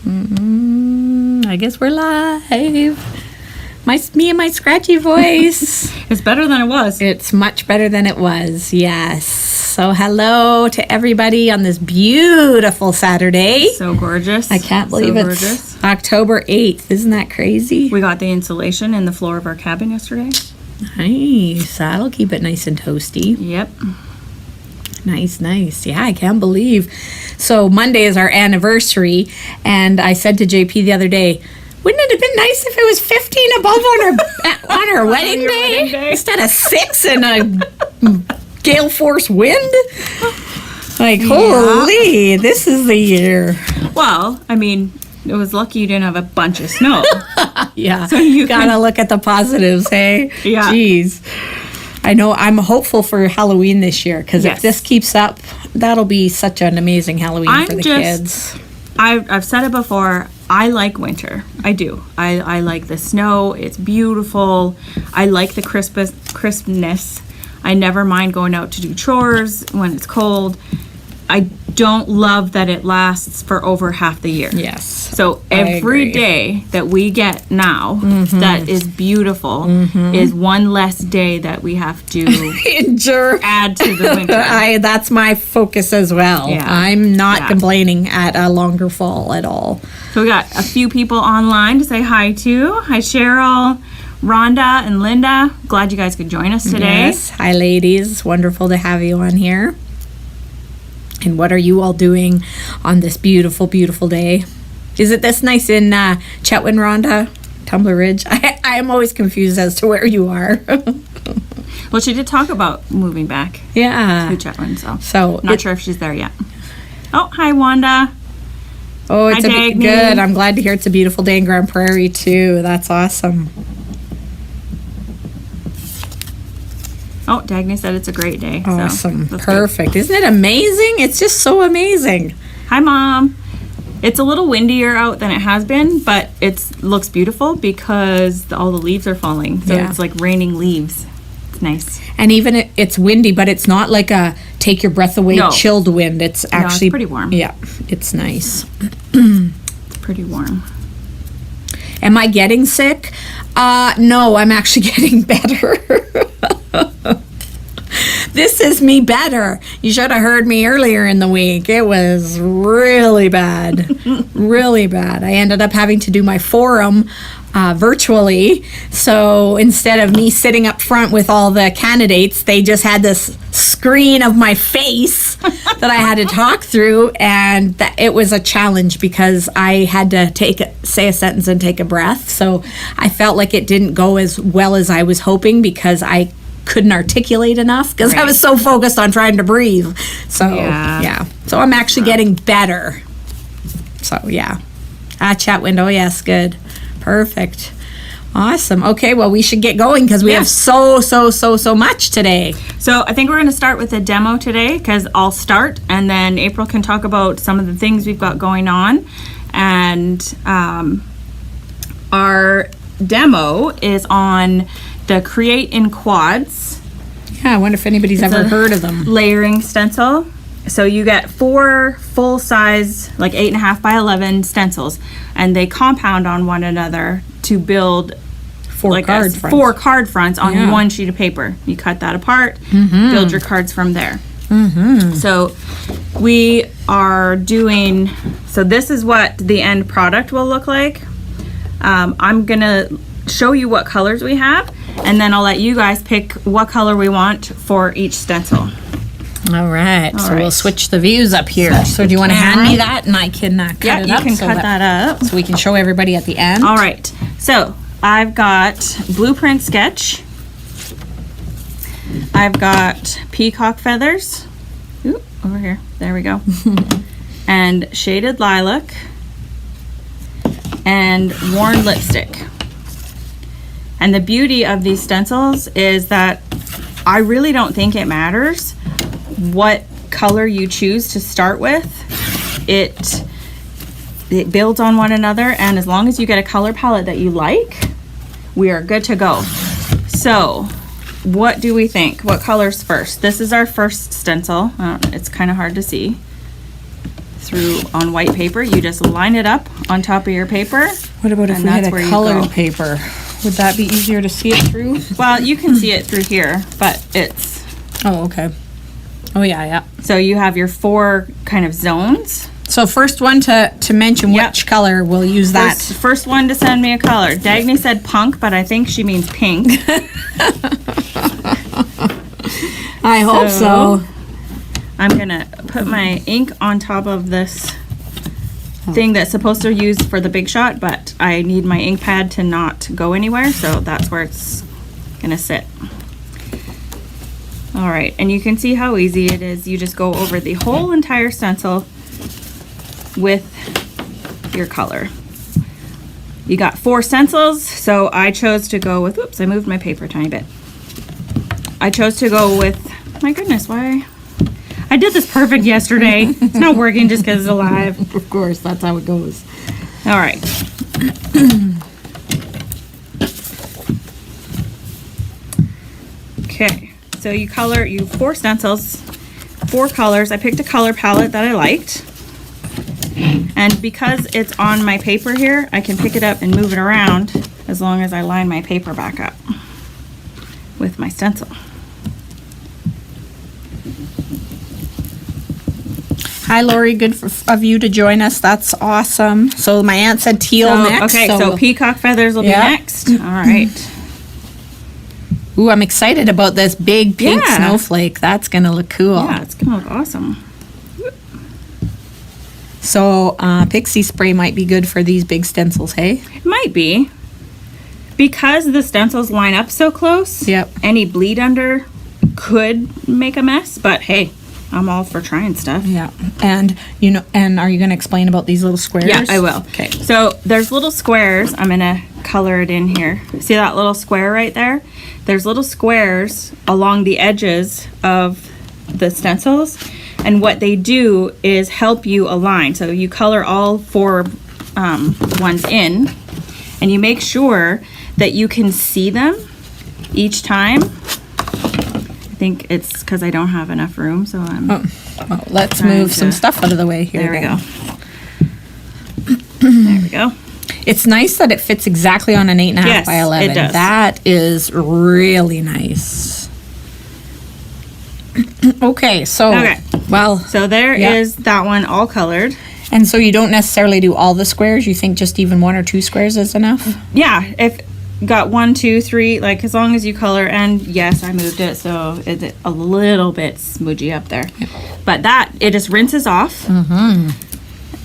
I guess we're live. Me and my scratchy voice. It's better than it was. It's much better than it was, yes. So hello to everybody on this beautiful Saturday. So gorgeous. I can't believe it's October 8th. Isn't that crazy? We got the insulation in the floor of our cabin yesterday. Nice. That'll keep it nice and toasty. Yep. Nice. Yeah, I can't believe. So Monday is our anniversary, and I said to JP the other day, wouldn't it have been nice if it was 15 above on our wedding day instead of 6 and a gale force wind? Like, holy, this is the year. Well, I mean, it was lucky you didn't have a bunch of snow. Yeah, so you gotta look at the positives, hey? Yeah. Jeez. I know I'm hopeful for Halloween this year, because if this keeps up, that'll be such an amazing Halloween for the kids. I've said it before, I like winter. I do. I like the snow. It's beautiful. I like the crispness. I never mind going out to do chores when it's cold. I don't love that it lasts for over half the year. Yes. So every day that we get now that is beautiful is one less day that we have to endure, add to the winter. That's my focus as well. Yeah. I'm not complaining at a longer fall at all. So we got a few people online to say hi to. Hi, Cheryl, Rhonda, and Linda. Glad you guys could join us today. Yes. Hi, ladies. Wonderful to have you on here. And what are you all doing on this beautiful, beautiful day? Is it this nice in Chetwynd, Rhonda? Tumbler Ridge? I am always confused as to where you are. Well, she did talk about moving back to Chetwynd, so not sure if she's there yet. Oh, hi, Wanda. Oh, it's good. I'm glad to hear it's a beautiful day in Grand Prairie, too. That's awesome. Oh, Dagny said it's a great day. Awesome. So perfect. Good. Isn't it amazing? It's just so amazing. Hi, Mom. It's a little windier out than it has been, but it looks beautiful because all the leaves are falling. So it's like raining leaves. It's nice. And even it's windy, but it's not like a take your breath away chilled wind. It's actually it's pretty warm. Yeah, it's nice. It's pretty warm. Am I getting sick? No, I'm actually getting better. This is me better. You should have heard me earlier in the week. It was really bad. Really bad. I ended up having to do my forum virtually. So instead of me sitting up front with all the candidates, they just had this screen of my face that I had to talk through. And it was a challenge because I had to say a sentence and take a breath. So I felt like it didn't go as well as I was hoping because I couldn't articulate enough because I was so focused on trying to breathe. So so I'm actually getting better. So Chetwynd, oh yes, good, perfect, awesome. Okay, well we should get going because we have so much today. So I think we're going to start with a demo today because I'll start and then April can talk about some of the things we've got going on. And our demo is on the Create in Quads. Yeah, I wonder if anybody's ever heard of them. Layering stencil. So you get 4 full size, like 8.5 by 11 stencils, and they compound on one another to build 4 card fronts on one sheet of paper. You cut that apart, build your cards from there. So we are doing, so this is what the end product will look like. I'm gonna show you what colors we have, and then I'll let you guys pick what color we want for each stencil. All right. So we'll switch the views up here. So do you want to hand me that and I can cut it up? Yeah, you can cut that up. So we can show everybody at the end. All right. So I've got blueprint sketch. I've got peacock feathers. Ooh, over here. There we go. And shaded lilac. And worn lipstick. And the beauty of these stencils is that I really don't think it matters what color you choose to start with. It builds on one another, and as long as you get a color palette that you like, we are good to go. So what do we think? What colors first? This is our first stencil. It's kind of hard to see. through on white paper. You just line it up on top of your paper. What about if and we had that's a where you colored go. paper? Would that be easier to see it through? Well, you can see it through here, but it's... Oh, okay. Oh, yeah. So you have your 4 kind of zones. So first one to mention Yep. which color, we'll use that. First one to send me a color. Dagny said punk, but I think she means pink. I hope so. I'm gonna put my ink on top of this thing that's supposed to use for the big shot, but I need my ink pad to not go anywhere, so that's where it's gonna sit. All right, and you can see how easy it is. You just go over the whole entire stencil with your color. You got 4 stencils, so I chose to go with, oops, I moved my paper a tiny bit. I chose to go with, my goodness, why? I did this perfect yesterday. It's not working just because it's alive. Of course, that's how it goes. All right. Okay, so you 4 stencils, 4 colors. I picked a color palette that I liked. And because it's on my paper here, I can pick it up and move it around as long as I line my paper back up with my stencil. Hi, Lori. Good of you to join us. That's awesome. So my aunt said teal next. Okay, so peacock feathers will be next. All right. Ooh, I'm excited about this big pink Yeah. snowflake. That's going to look cool. Yeah, it's gonna look awesome. So pixie spray might be good for these big stencils, hey? It might be. Because the stencils line up so close, Yep. any bleed under could make a mess, but hey, I'm all for trying stuff. Yeah. And, and are you going to explain about these little squares? Yeah, I will. Okay. So there's little squares. I'm gonna color it in here. See that little square right there? There's little squares along the edges of the stencils, and what they do is help you align. So you color all 4 ones in, and you make sure that you can see them each time. I think it's because I don't have enough room, so I'm... Well, let's Trying move some to- stuff out of the way here. There we then. go. There we go. It's nice that it fits exactly on an 8.5 Yes, by 11. it does. That is really nice. Okay, so Okay. well, So there is Yeah. that one all colored. and so you don't necessarily do all the squares. You think just even 1 or 2 squares is enough? Yeah, if got 1, 2, 3, like as long as you color, and yes, I moved it so it's a little bit smudgy up there. But that, it just rinses off.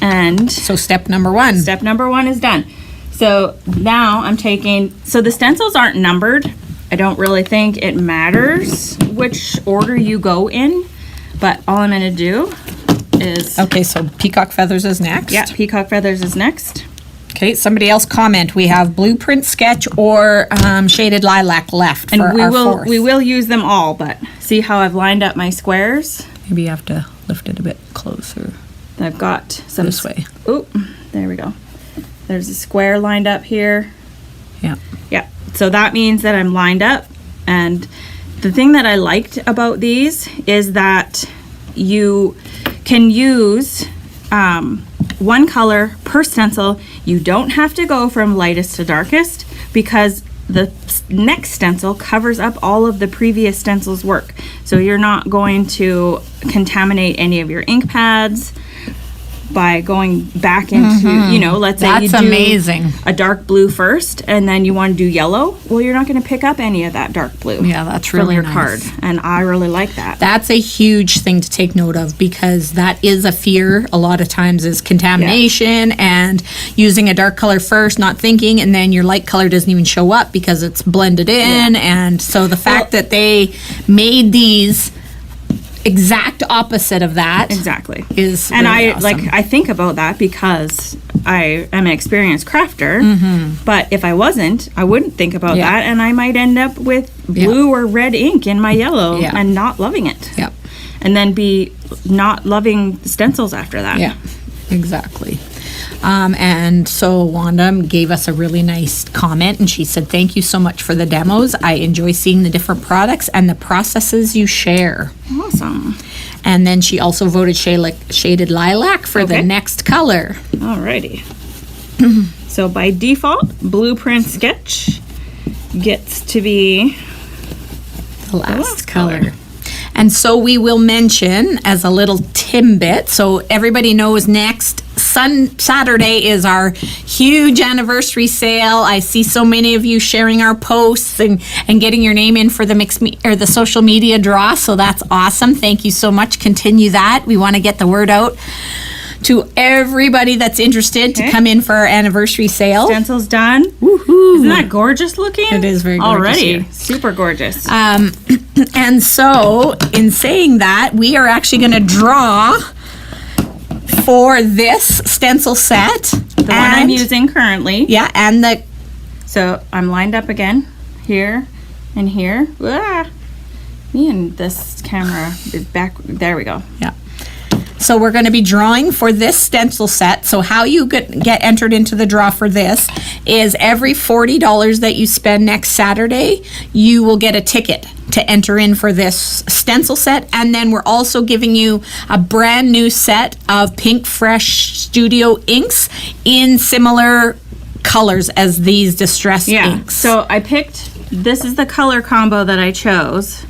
And So step number 1. step number 1 is done. So now I'm taking, so the stencils aren't numbered. I don't really think it matters which order you go in, but all I'm gonna do is, Okay, so peacock feathers is next. yeah, peacock feathers is next. Okay, somebody else comment. We have blueprint sketch or shaded lilac left And for we our will fourth. we will use them all, but see how I've lined up my squares? Maybe you have to lift it a bit closer I've got some this way. Oh, there we go. There's a square lined up here. Yeah. Yeah. So that means that I'm lined up. And the thing that I liked about these is that you can use one color per stencil. You don't have to go from lightest to darkest because the next stencil covers up all of the previous stencil's work. So you're not going to contaminate any of your ink pads by going back into, let's say you That's do amazing. a dark blue first and then you want to do yellow. Well, you're not going to pick up any of that dark blue. Yeah, that's from really your nice. card. And I really like that. That's a huge thing to take note of because that is a fear a lot of times is contamination and using a dark color first, not thinking, and then your light color doesn't even show up because it's blended in. And so the fact that they made these exact opposite of that Exactly. is And really I awesome. I think about that because I am an experienced crafter, but if I wasn't, I wouldn't think about Yeah. that, and I might end up with blue or red ink in my yellow Yeah. and not loving it. Yep. And then be not loving stencils after that. Yeah, exactly. And so Wanda gave us a really nice comment and she said, thank you so much for the demos. I enjoy seeing the different products and the processes you share. Awesome. And then she also voted shaded lilac for the next color. Alrighty. So by default, Blueprint Sketch gets to be the last color. And so we will mention as a little timbit, so everybody knows next Saturday is our huge anniversary sale. I see so many of you sharing our posts and getting your name in for the the social media draw, so that's awesome. Thank you so much. Continue that. We want to get the word out to everybody that's interested to come in for our anniversary sale. Stencil's done. Woohoo! Isn't that gorgeous looking? It is very gorgeous. Already. Here. Super gorgeous. And so, in saying that, we are actually going to draw for this stencil set. The one I'm using currently. Yeah, and the... So, I'm lined up again. Here and here. Ah, me and this camera is back. There we go. Yeah. So we're going to be drawing for this stencil set. So how you get entered into the draw for this is every $40 that you spend next Saturday, you will get a ticket to enter in for this stencil set. And then we're also giving you a brand new set of Pink Fresh Studio inks in similar colors as these Distress inks. So I picked, this is the color combo that I chose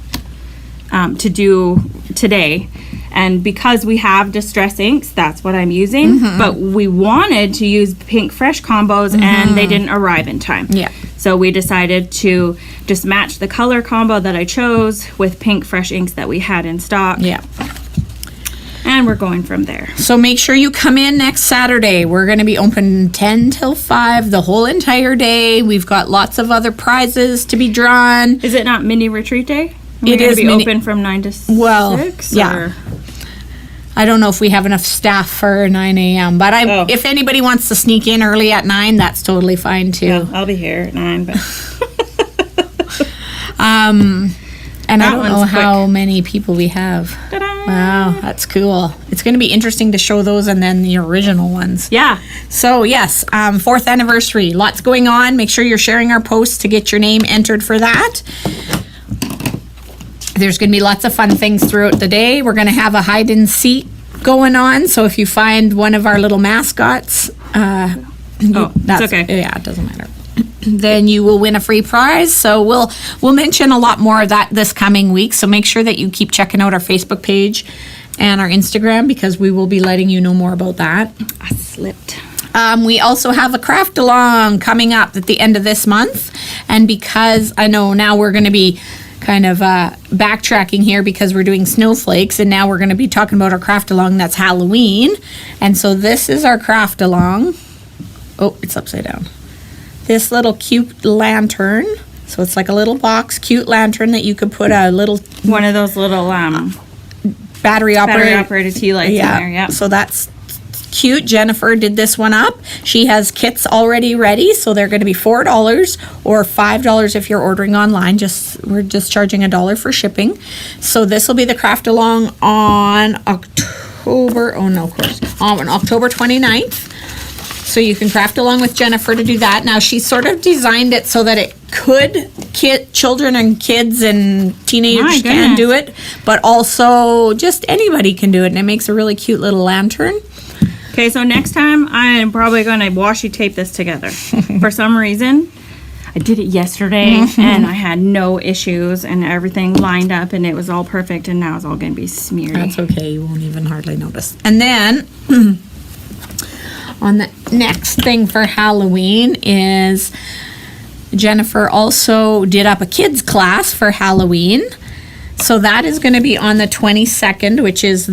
to do today. And because we have Distress inks, that's what I'm using. But we wanted to use Pink Fresh combos and they didn't arrive in time. Yeah. So we decided to just match the color combo that I chose with Pink Fresh inks that we had in stock. Yeah. And we're going from there. So make sure you come in next Saturday. We're going to be open 10 till 5 the whole entire day. We've got lots of other prizes to be drawn. Is it not mini retreat day? It is be open from 9 to 6? Well, yeah. Or? I don't know if we have enough staff for 9 a.m. But if anybody wants to sneak in early at 9, that's totally fine too. Yeah, I'll be here at 9. But and I don't know how many people we have. Ta-da! Wow, that's cool. It's going to be interesting to show those and then the original ones. Yeah. So yes, 4th anniversary. Lots going on. Make sure you're sharing our posts to get your name entered for that. There's going to be lots of fun things throughout the day. We're going to have a hide and seek going on. So if you find one of our little mascots, that's okay. Yeah, it doesn't matter. Then you will win a free prize. So we'll mention a lot more of that this coming week. So make sure that you keep checking out our Facebook page and our Instagram because we will be letting you know more about that. I slipped. We also have a craft along coming up at the end of this month. And because I know now we're going to be kind of backtracking here because we're doing snowflakes and now we're going to be talking about our craft along that's Halloween. And so this is our craft along. Oh, it's upside down. This little cute lantern. So it's like a little box, cute lantern that you could put a little... One of those little battery operated tea lights in there, yeah. So that's cute. Jennifer did this one up. She has kits already ready, so they're going to be $4 or $5 if you're ordering online. We're just charging $1 for shipping. So this will be the craft along on October 29th. So you can craft along with Jennifer to do that. Now she sort of designed it so that it could children and kids and teenagers can do it, but also just anybody can do it, and it makes a really cute little lantern. Okay, so next time I'm probably going to washi tape this together. For some reason, I did it yesterday and I had no issues and everything lined up and it was all perfect, and now it's all going to be smeared. That's okay. You won't even hardly notice. And then on the next thing for Halloween is Jennifer also did up a kids class for Halloween. So that is going to be on the 22nd, which is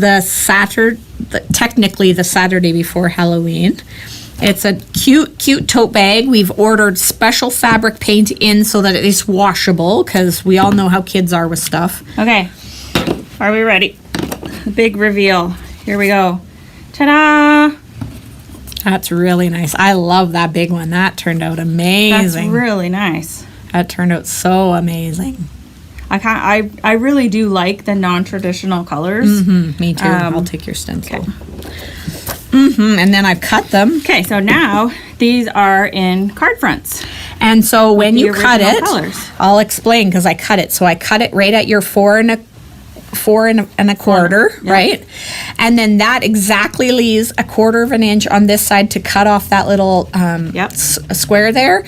technically the Saturday before Halloween. It's a cute tote bag. We've ordered special fabric paint in so that it is washable because we all know how kids are with stuff. Okay, are we ready? Big reveal. Here we go. Ta-da! That's really nice. I love that big one. That turned out amazing. That's really nice. That turned out so amazing. I really do like the non-traditional colors. Me too. I'll take your stencil. Okay. And then I've cut them. Okay, so now these are in card fronts. And so when you cut it, colors. I'll explain because I cut it. So I cut it right at your 4 4.25, Yeah. right? And then that exactly leaves 1/4 inch on this side to cut off that little Yep. square there.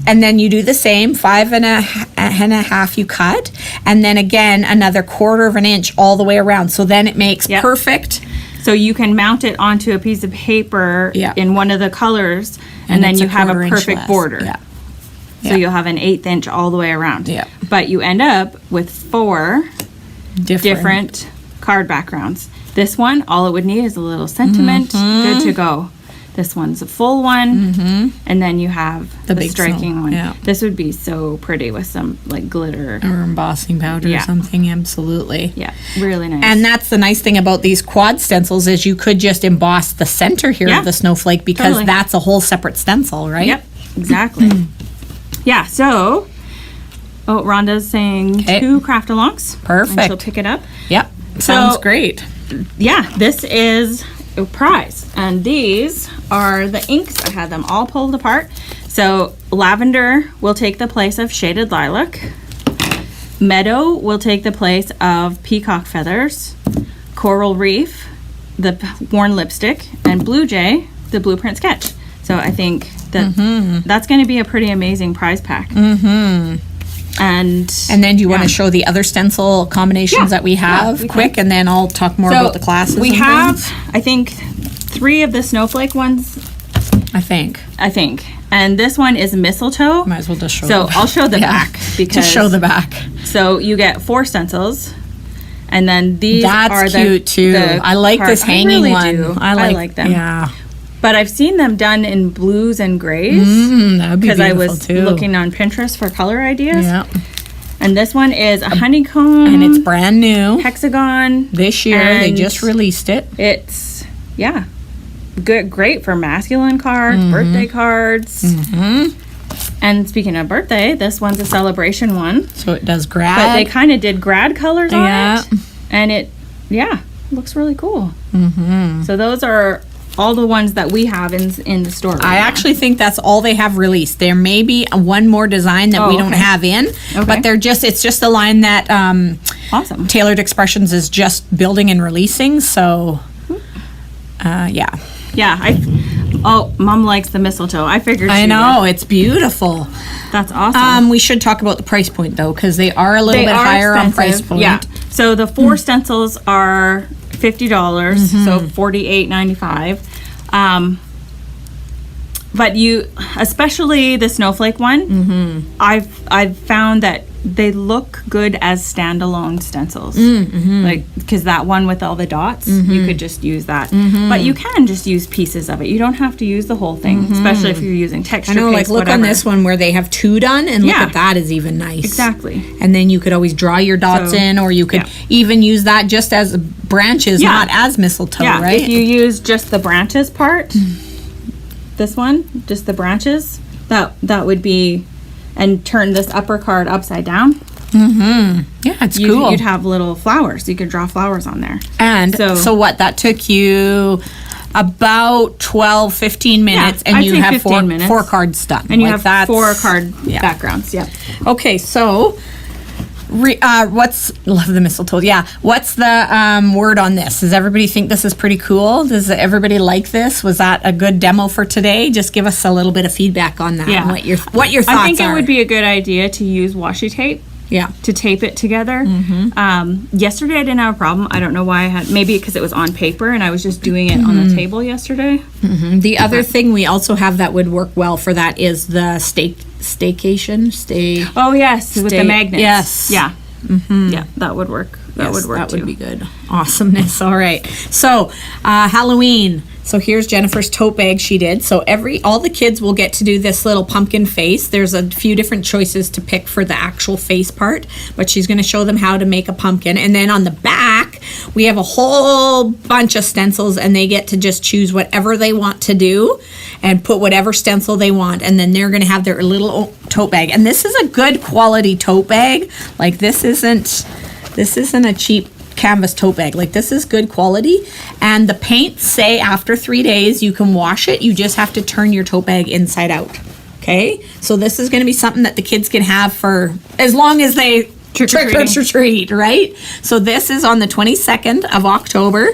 And then you do the same, 5.5 you cut, and then again another 1/4 inch all the way around. So then it makes Yep. perfect. So you can mount it onto a piece of paper Yeah. in one of the colors, and then it's you have a 1/4 inch perfect less. border. Yeah. So you'll have an 1/8 inch all the way around. Yeah. But you end up with 4 different card backgrounds. This one, all it would need is a little sentiment. Mm-hmm. Good to go. This one's a full one, and then you have the big striking snow, one. yeah. This would be so pretty with some like glitter. or embossing powder Yeah. or something. Absolutely. Yeah, really nice. And that's the nice thing about these quad stencils is you could just emboss the center here Yeah. of the snowflake because Totally. that's a whole separate stencil, right? Yep, exactly. Yeah, so, Rhonda's saying Okay. 2 craft-alongs. Perfect. And she'll pick it up. Yep. Sounds So- great. Yeah, this is a prize. And these are the inks. I had them all pulled apart. So, lavender will take the place of shaded lilac. Meadow will take the place of peacock feathers. Coral reef, the worn lipstick. And blue jay, the blueprint sketch. So, I think that that's going to be a pretty amazing prize pack. And And then do you want yeah. to show the other stencil combinations Yeah. that we have Yeah, we quick, and then I'll talk more about the classes. We and have, things? I think, 3 of the snowflake ones, I think. and this one is mistletoe. Might as well just show. So the I'll show the Yeah. back because Just show the back. So you get 4 stencils, and then these That's are cute too. I like this hanging really one. do. I like them. Yeah. But I've seen them done in blues and grays That would be because beautiful I was too. looking on Pinterest for color ideas. Yeah. And this one is a honeycomb And it's brand new hexagon. this year. They and just released it. It's great for masculine cards, birthday cards. And speaking of birthday, this one's a celebration one. So it does But grad. they kind of did grad colors on Yeah. it, and it looks really cool. So those are all the ones that we have in the store. I right now. actually think that's all they have released. There may be one more design that Oh, we don't okay. have in, Okay. but it's just a line that Awesome. Tailored Expressions is just building and releasing. So, yeah. Yeah, Mom likes the mistletoe. I figured. I she know, would. it's beautiful. That's awesome. We should talk about the price point though, because they are a little bit higher on price point. Yeah. So the 4 stencils are $50, so $48.95. But especially the snowflake one, I've found that they look good as standalone stencils. Like, because that one with all the dots, you could just use that. But you can just use pieces of it. You don't have to use the whole thing, especially if you're using texture I know, like paste, look on whatever. this one where they have 2 done, and look Yeah. at that is even nice. Exactly. And then you could always draw your dots So, in, or you could yeah. even use that just as branches, Yeah. not as mistletoe, Yeah, right? if you use just the branches part, this one, just the branches, that would be, and turn this upper card upside down, Yeah, it's cool. you'd have little flowers. You could draw flowers on there. And So- so what, that took you about 12, 15 minutes, and I'd you say have 15 minutes. 4 cards done. And you Like, have that's- 4 card yeah. backgrounds. Yeah. Okay, so love the mistletoe. Yeah, what's the word on this? Does everybody think this is pretty cool? Does everybody like this? Was that a good demo for today? Just give us a little bit of feedback on that. Yeah. And what your thoughts I think are. it would be a good idea to use washi tape Yeah. to tape it together. Yesterday I didn't have a problem. I don't know why I had, maybe because it was on paper and I was just doing it on the table yesterday. The other thing we also have that would work well for that is the staycation. Oh yes, with the magnets. Yes. Yeah. Yeah, that would work. That would work That too. would be good. Awesomeness. All right. So Halloween. So here's Jennifer's tote bag she did. So all the kids will get to do this little pumpkin face. There's a few different choices to pick for the actual face part, but she's going to show them how to make a pumpkin. And then on the back, we have a whole bunch of stencils, and they get to just choose whatever they want to do and put whatever stencil they want. And then they're going to have their little tote bag. And this is a good quality tote bag. Like this isn't a cheap canvas tote bag. Like this is good quality, and the paints say after 3 days you can wash it. You just have to turn your tote bag inside out. Okay, so this is going to be something that the kids can have for as long as they trick or treat, right? So this is on the 22nd of October,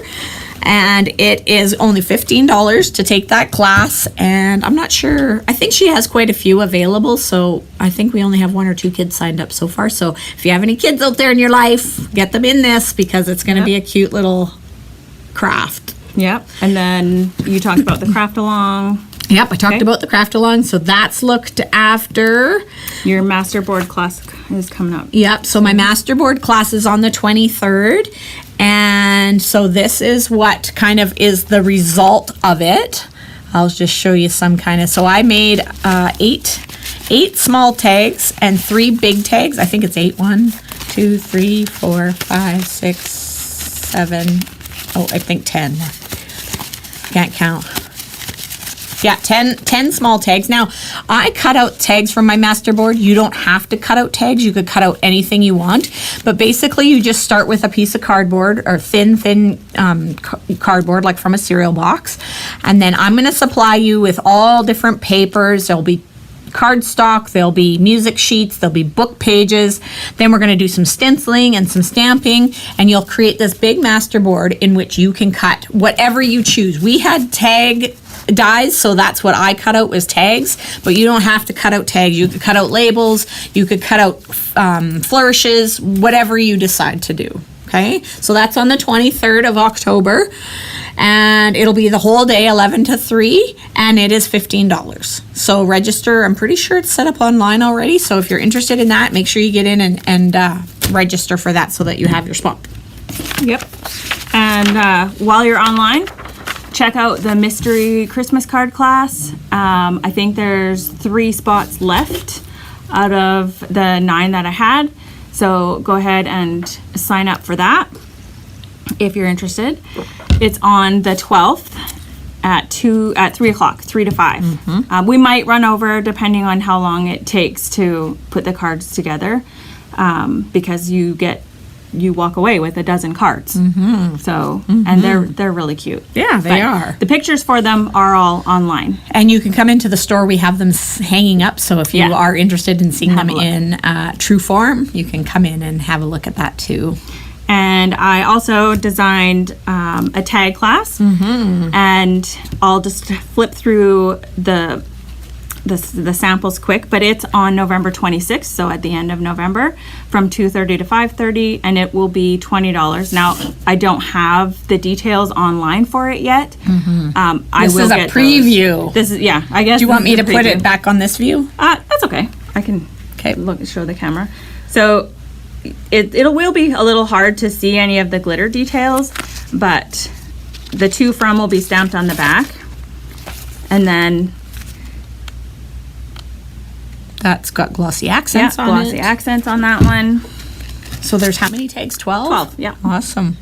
and it is only $15 to take that class. And I'm not sure, I think she has quite a few available, so I think we only have 1 or 2 kids signed up so far. So if you have any kids out there in your life, get them in this, because it's going to be a cute little craft. Yep. And then you talked about the craft along. Yep, I talked about the craft along, so that's looked after. Your masterboard class is coming up. Yep, so my masterboard class is on the 23rd, and so this is what kind of is the result of it. I'll just show you some kind of, so I made eight small tags and 3 big tags. I think it's 8. 1, 2, 3, 4, 5, 6, 7. Oh, I think 10. Can't count. Yeah, 10 small tags. Now, I cut out tags from my masterboard. You don't have to cut out tags. You could cut out anything you want. But basically, you just start with a piece of cardboard, or thin cardboard, like from a cereal box. And then I'm going to supply you with all different papers. There'll be cardstock, there'll be music sheets, there'll be book pages. Then we're going to do some stenciling and some stamping, and you'll create this big masterboard in which you can cut whatever you choose. We had tag dies, so that's what I cut out, was tags, but you don't have to cut out tags. You could cut out labels, you could cut out flourishes, whatever you decide to do. Okay, so that's on the 23rd of October, and it'll be the whole day, 11 to 3, and it is $15. So register. I'm pretty sure it's set up online already, so if you're interested in that, make sure you get in and register for that so that you have your spot. Yep. And while you're online, check out the mystery Christmas card class. I think there's 3 spots left out of the 9 that I had. So go ahead and sign up for that if you're interested. It's on the 12th at 3 o'clock, 3 to 5. Mm-hmm. We might run over depending on how long it takes to put the cards together, because you walk away with a dozen cards. Mm-hmm. So, mm-hmm. and they're really cute. Yeah, they are. The pictures for them are all online. And you can come into the store. We have them hanging up. So if you are interested in seeing them in true form, you can come in and have a look at that too. And I also designed a tag class, mm-hmm. and I'll just flip through the samples quick, but it's on November 26th, so at the end of November, from 2:30 to 5:30, and it will be $20. Now, I don't have the details online for it yet. Mm-hmm. I this will is a get preview. Those. This is, yeah, I guess. Do you want me to put it back on this view? That's okay. I can okay. show the camera. So it will be a little hard to see any of the glitter details, but the to from will be stamped on the back, and then that's got glossy accents on it. Glossy accents on that one. So there's how many tags? 12? 12, yeah. Awesome.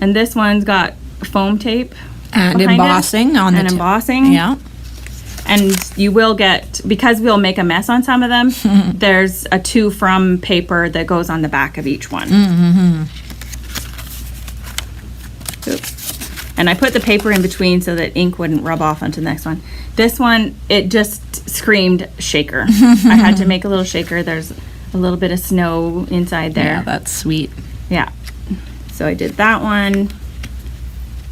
And this one's got foam tape. And embossing on the and embossing. Yeah. And you will get, because we'll make a mess on some of them, there's a to from paper that goes on the back of each one. Mm-hmm. Oops. And I put the paper in between so that ink wouldn't rub off onto the next one. This one, it just screamed shaker. I had to make a little shaker. There's a little bit of snow inside there. Yeah, that's sweet. Yeah. So I did that one.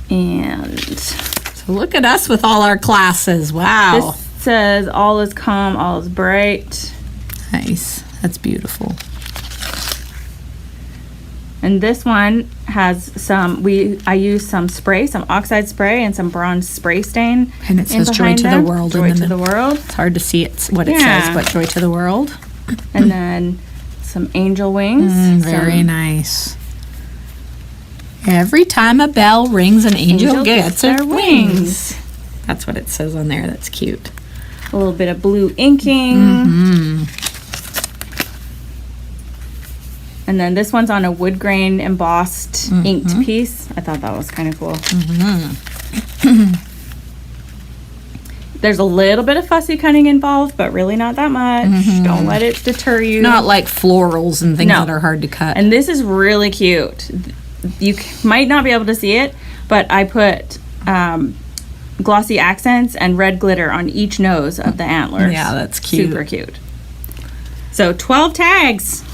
And so look at us with all our classes. Wow. This says all is calm, all is bright. Nice. That's beautiful. And this one has some, I used some spray, some oxide spray and some bronze spray stain. And it says joy to the world. Joy to the world. It's hard to see what it says, but joy to the world. And then some angel wings. Very nice. Every time a bell rings, an angel gets their wings. That's what it says on there. That's cute. A little bit of blue inking. Mm-hmm. And then this one's on a wood grain embossed inked piece. I thought that was kind of cool. Mm-hmm. There's a little bit of fussy cutting involved, but really not that much. Mm-hmm. Don't let it deter you. Not like florals and things that are hard to cut. And this is really cute. You might not be able to see it, but I put glossy accents and red glitter on each nose of the antlers. Yeah, that's cute. Super cute. So 12 tags.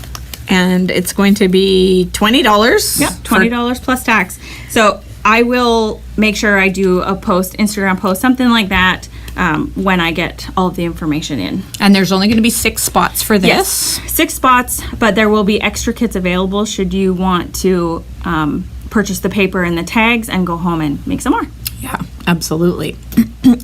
and it's going to be $20. Yep, $20 plus tax. So I will make sure I do a Instagram post, something like that, when I get all of the information in. And there's only going to be 6 spots for this. Yes, 6 spots, but there will be extra kits available should you want to purchase the paper and the tags and go home and make some more. Yeah, absolutely.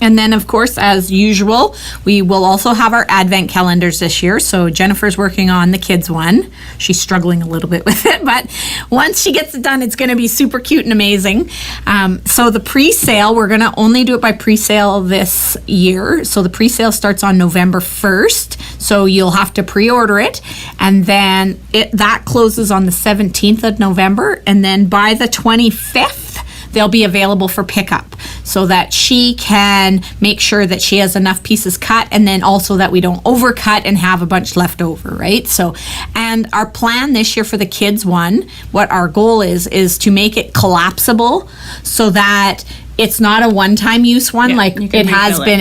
And then, of course, as usual, we will also have our advent calendars this year. So Jennifer's working on the kids one. She's struggling a little bit with it, but once she gets it done, it's going to be super cute and amazing. So the pre-sale, we're going to only do it by pre-sale this year. So the pre-sale starts on November 1st. So you'll have to pre-order it. And then that closes on the 17th of November. And then by the 25th, they'll be available for pickup so that she can make sure that she has enough pieces cut, and then also that we don't overcut and have a bunch left over, right? So, and our plan this year for the kids one, what our goal is to make it collapsible so that it's not a one-time use one like it has been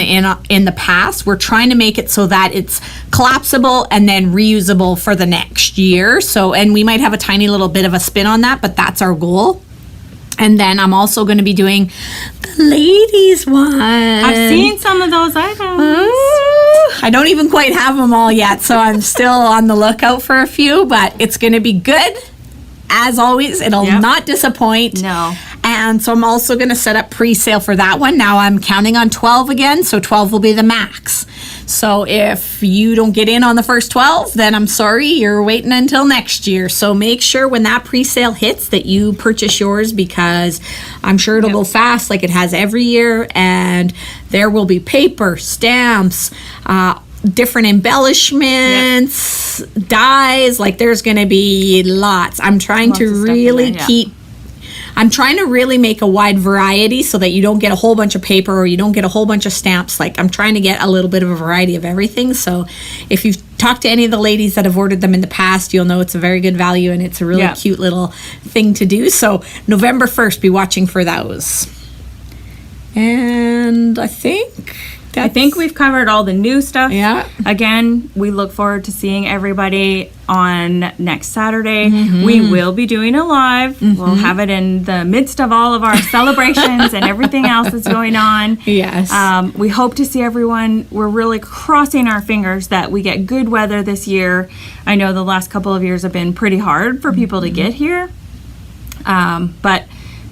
in the past. We're trying to make it so that it's collapsible and then reusable for the next year. So, and we might have a tiny little bit of a spin on that, but that's our goal. And then I'm also going to be doing the ladies one. I've seen some of those items. I don't even quite have them all yet, so I'm still on the lookout for a few, but it's going to be good. As always, it'll not disappoint. No. And so I'm also going to set up pre-sale for that one. Now I'm counting on 12 again, so 12 will be the max. So if you don't get in on the first 12, then I'm sorry, you're waiting until next year. So make sure when that pre-sale hits that you purchase yours, because I'm sure it'll go fast like it has every year, and there will be paper, stamps, different embellishments, dyes, like there's going to be lots. I'm trying to really I'm trying to really make a wide variety so that you don't get a whole bunch of paper or you don't get a whole bunch of stamps. Like I'm trying to get a little bit of a variety of everything. So if you've talked to any of the ladies that have ordered them in the past, you'll know it's a very good value and it's a really cute little thing to do. So November 1st, be watching for those. And I think we've covered all the new stuff. Yeah. Again, we look forward to seeing everybody on next Saturday. We will be doing a live. We'll have it in the midst of all of our celebrations and everything else that's going on. Yes. We hope to see everyone. We're really crossing our fingers that we get good weather this year. I know the last couple of years have been pretty hard for people to get here. But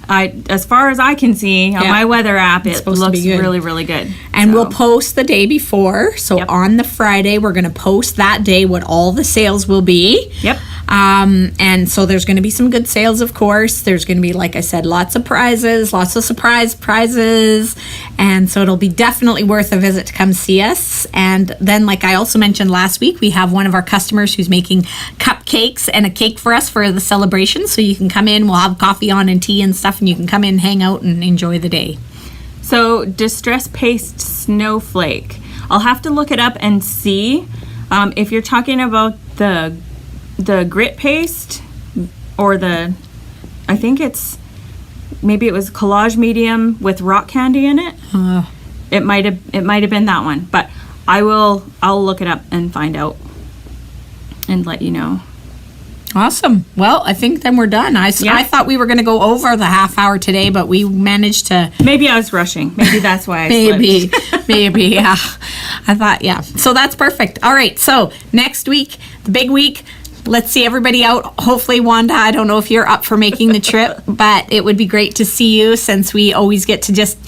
as far as I can see on my weather app, it looks really, really good. And we'll post the day before. So on the Friday, we're going to post that day what all the sales will be. Yep. And so there's going to be some good sales, of course. There's going to be, like I said, lots of prizes, lots of surprise prizes. And so it'll be definitely worth a visit to come see us. And then, like I also mentioned last week, we have one of our customers who's making cupcakes and a cake for us for the celebration. So you can come in, we'll have coffee on and tea and stuff, and you can come in, hang out, and enjoy the day. So Distress Paste Snowflake. I'll have to look it up and see if you're talking about the grit paste or I think maybe it was collage medium with rock candy in it. It might have been that one, but I'll look it up and find out and let you know. Awesome. Well, I think then we're done. I thought we were going to go over the half hour today, but we managed to. Maybe I was rushing. Maybe that's why I slipped. Maybe, yeah. I thought, yeah. So that's perfect. All right. So next week, the big week. Let's see everybody out. Hopefully, Wanda, I don't know if you're up for making the trip, but it would be great to see you, since we always get to just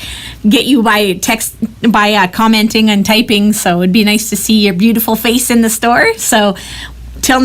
get you by text, by commenting and typing. So it'd be nice to see your beautiful face in the store. So till next